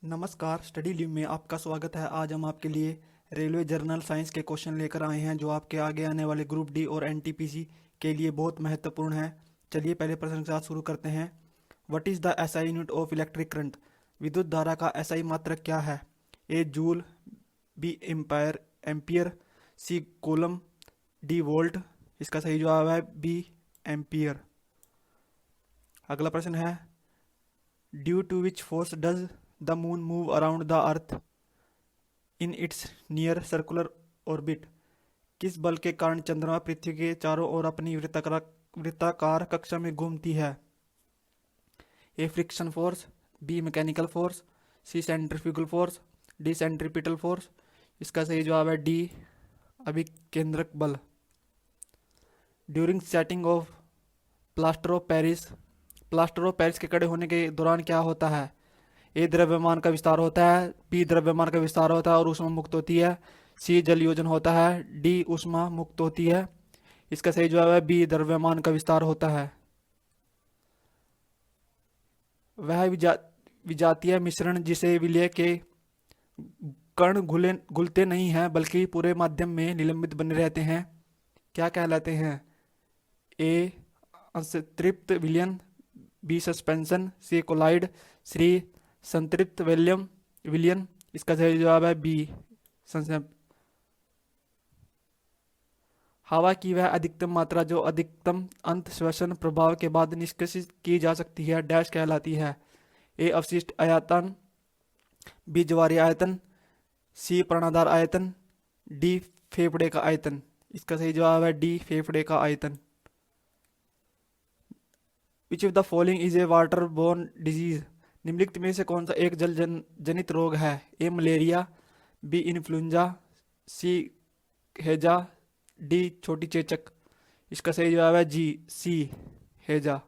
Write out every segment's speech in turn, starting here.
नमस्कार, study leave में आपका स्वागत है। आज हम आपके लिए रेलवे जर्नल साइंस के क्वेश्चन लेकर आए हैं जो आपके आगे आने वाले ग्रुप डी और एनटीपीसी के लिए बहुत महत्वपूर्ण है। चलिए पहले प्रश्न के साथ शुरू करते हैं। What is the SI unit of electric current? विद्युत धारा का एसआई मात्रक क्या है? A joule, B ampere, C coulomb, D volt. इसका सही जवाब है बी एम्पियर। अगला प्रश्न है, due to which force does the moon move around the earth in its near circular orbit? किस बल के कारण चंद्रमा पृथ्वी के चारों ओर अपनी वृत्ताकार कक्षा में घूमती है? A friction force, B mechanical force, C centrifugal force, D centripetal force. इसका सही जवाब है डी अभिकेंद्रक बल। During setting of plaster of Paris के कड़े होने के दौरान क्या होता है? ए द्रव्यमान का विस्तार होता है, बी द्रव्यमान का विस्तार होता है और ऊष्मा मुक्त होती है, सी जल योजन होता है, डी ऊष्मा मुक्त होती है। इसका सही जवाब है बी द्रव्यमान का विस्तार होता है। वह विजातीय मिश्रण जिसे विलय के कण घुलते नहीं हैं बल्कि पूरे माध्यम में निलंबित बने रहते हैं, क्या कहलाते हैं? ए असंतृप्त विलयन, बी सस्पेंशन, सी कोलाइड, सी संतृप्त विलयन। इसका सही जवाब है बी संक्षेप। हवा की वह अधिकतम मात्रा जो अधिकतम अंत श्वसन प्रभाव के बाद निष्कासित की जा सकती है डैश कहलाती है? ए अवशिष्ट आयतन, बी ज्वारीय आयतन, सी प्राणाधार आयतन, डी फेफड़े का आयतन। इसका सही जवाब है डी फेफड़े का आयतन। विच of the following is A water borne disease? निम्नलिखित में से कौन सा एक जल जनित रोग है? ए मलेरिया, बी इन्फ्लुएंजा, सी हैजा, डी छोटी चेचक। इसका सही जवाब है जी सी हैजा।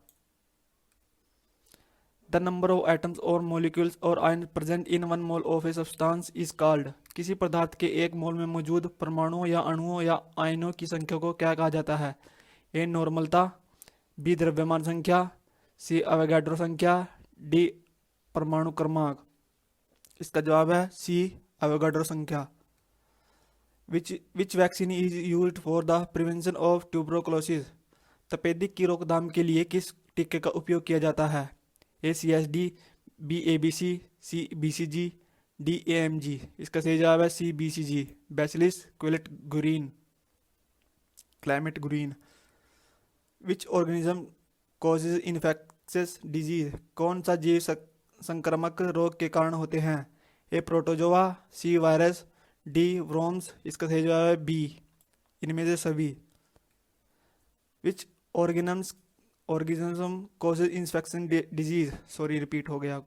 द नंबर ऑफ एटम्स और मॉलिक्यूल्स और ion present in 1 mole of a substance is called? किसी पदार्थ के 1 मोल में मौजूद परमाणुओं या अणुओं या आयनों की संख्या को क्या कहा जाता है? ए नॉर्मलता, बी द्रव्यमान संख्या, सी अवोगाड्रो संख्या, डी परमाणु क्रमांक। इसका जवाब है सी अवोगाड्रो संख्या। Which vaccine is used for the prevention of tuberculosis? तपेदिक की रोकथाम के लिए किस टीके का उपयोग किया जाता है? A C S D, B A B C B C G, D A M G. इसका सही जवाब है C B C G, bacillus Calmette Guerin. Which organism causes infectious disease? कौन सा जीव संक्रामक रोग के कारण होते हैं? A protozoa, C virus, D worms. इसका सही जवाब है बी इनमें से सभी। Which organism causes infection disease? Sorry repeat हो गया।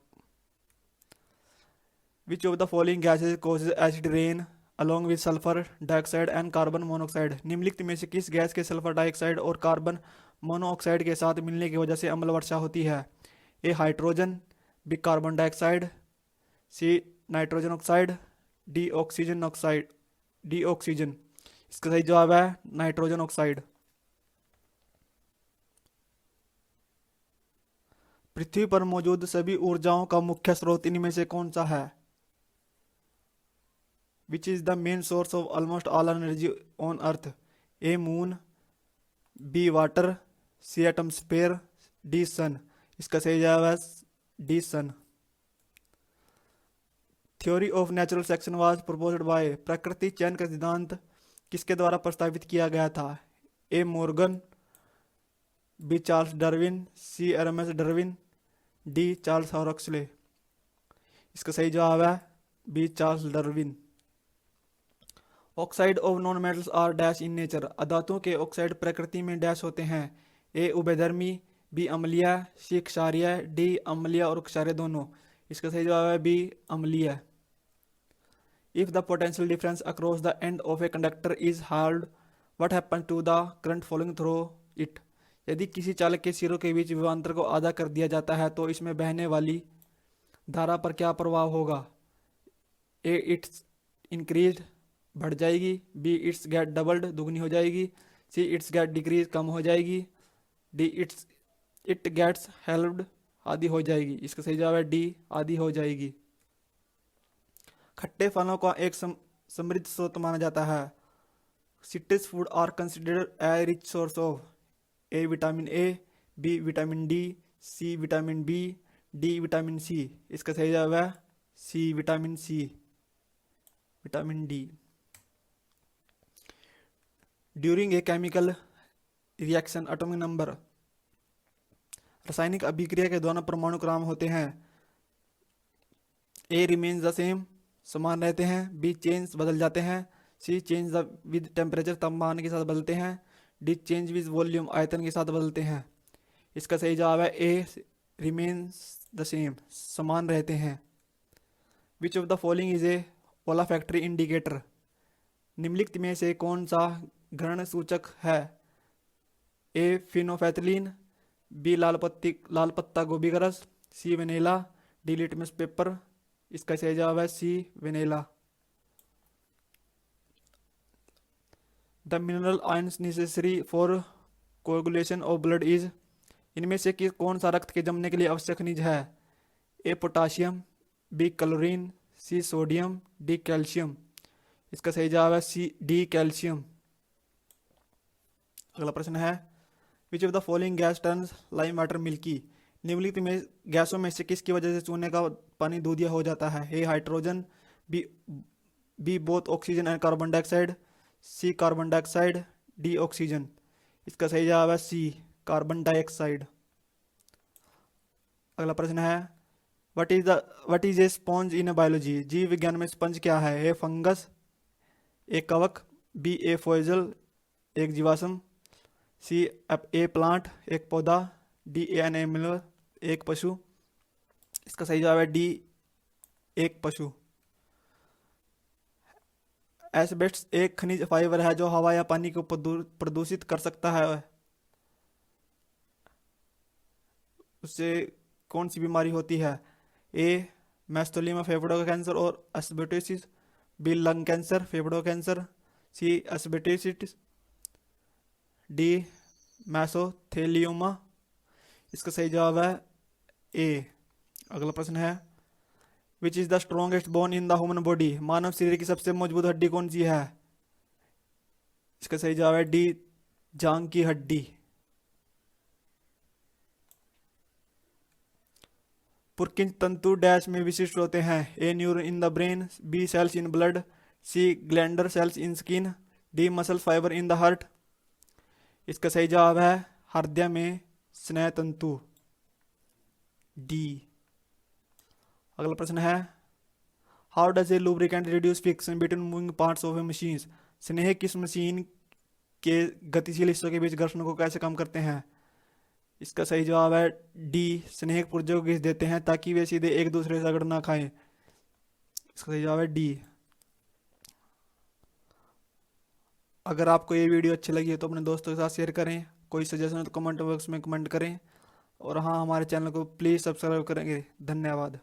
Which of the following gases causes acid rain along with sulphur dioxide and carbon monoxide? निम्नलिखित में से किस गैस के सल्फर डाइऑक्साइड और कार्बन मोनोऑक्साइड के साथ मिलने की वजह से अम्ल वर्षा होती है? A hydrogen, B carbon dioxide, C nitrogen oxide, D oxygen. इसका सही जवाब है नाइट्रोजन ऑक्साइड। पृथ्वी पर मौजूद सभी ऊर्जाओं का मुख्य स्रोत इनमें से कौन सा है? Which is the main source of almost all energy on earth? A moon, B water, C atmosphere, D sun. इसका सही जवाब है D sun. Theory of natural selection was proposed by? प्रकृति चयन का सिद्धांत किसके द्वारा प्रस्तावित किया गया था? A Morgan, B Charles Darwin, C Erasmus Darwin, D Charles Huxley. इसका सही जवाब है B Charles Darwin. Oxide of non metals are dash in nature? अधातुओं के ऑक्साइड प्रकृति में डैश होते हैं? ए उभयधर्मी, बी अम्लीय, सी क्षारीय, डी अम्लीय और क्षारीय दोनों। इसका सही जवाब है बी अम्लीय। If the potential difference across the end of a conductor is halved what happens to the current flowing through it? यदि किसी चालक के सिरों के बीच विभवांतर को आधा कर दिया जाता है तो इसमें बहने वाली धारा पर क्या प्रभाव होगा? ए इट्स इंक्रीज बढ़ जाएगी, बी इट्स गेट डबल्ड दुगनी हो जाएगी, सी इट्स गेट डिक्रीज कम हो जाएगी, डी इट गेट्स हेल्प्ड आदि हो जाएगी। इसका सही जवाब है डी आदि हो जाएगी। खट्टे फलों का एक समृद्ध स्रोत माना जाता है। Citrus food are considered a rich source of A vitamin A, B vitamin D, C vitamin B, D vitamin C. इसका सही जवाब है C vitamin C, vitamin D. During a chemical reaction atomic number, रासायनिक अभिक्रिया के दोनों परमाणु क्रम होते हैं। ए रिमेन्स द सेम, समान रहते हैं। बी चेंज, बदल जाते हैं। सी चेंज विद टेम्परेचर, तापमान के साथ बदलते हैं। डी चेंज विद वॉल्यूम, आयतन के साथ बदलते हैं। इसका सही जवाब है ए रिमेन्स द सेम, समान रहते हैं। Which of the following is a olfactory indicator, निम्नलिखित में से कौन सा घ्राण सूचक है? ए फिनोफैथलीन, बी लाल पत्ता गोभी का रस, C vanilla, D litmus paper. इसका सही जवाब है C vanilla. The mineral ions necessary for coagulation of blood is, इनमें से कौन सा रक्त के जमने के लिए आवश्यक खनिज है? A potassium, B chlorine, C sodium, D calcium. इसका सही जवाब है सी डी कैल्शियम। अगला प्रश्न है विच of the following gas turns lime water milky, निम्नलिखित में गैसों में से किसकी वजह से चूने का पानी दूधिया हो जाता है? A hydrogen, B both oxygen and carbon dioxide, C carbon dioxide, D oxygen. इसका सही जवाब है सी कार्बन डाइऑक्साइड। अगला प्रश्न है what is a sponge in biology, जीव विज्ञान में स्पंज क्या है? ए फंगस, ए कवक, बी ए फोइजल, एक जीवाश्म, सी ए प्लांट, एक पौधा, डी एन एनिमल, एक पशु। इसका सही जवाब है डी एक पशु। एस्बेस्टस एक खनिज फाइबर है जो हवा या पानी को प्रदूषित कर सकता है। उससे कौन सी बीमारी होती है? ए मैस्टोलीमा फेफड़ों का कैंसर और एस्बेस्टोसिस, बी लंग कैंसर, फेफड़ों cancer, C asbestosis, D mesothelioma. इसका सही जवाब है ए। अगला प्रश्न है which is the strongest bone in the human body, मानव शरीर की सबसे मजबूत हड्डी कौन सी है? इसका सही जवाब है डी जांग की हड्डी। पुरकिंज तंतु डैश में विशिष्ट होते हैं? A neuron in the brain, B cells in blood, C glandular cells in skin, D muscle fibre in the heart. इसका सही जवाब है हृदय में स्नेह तंतु, डी। अगला प्रश्न है how does a lubricant reduce friction between moving parts of A machine, स्नेह किस मशीन के गतिशील हिस्सों के बीच घर्षण को कैसे कम करते हैं? इसका सही जवाब है डी स्नेह पुर्जों को घिस देते हैं ताकि वे सीधे एक दूसरे से अगड़ ना खाएं। इसका सही जवाब है डी। अगर आपको ये वीडियो अच्छी लगी है तो अपने दोस्तों के साथ शेयर करें। कोई सजेशन हो तो कमेंट बॉक्स में कमेंट करें और हाँ, हमारे चैनल को प्लीज़ सब्सक्राइब करेंगे। धन्यवाद।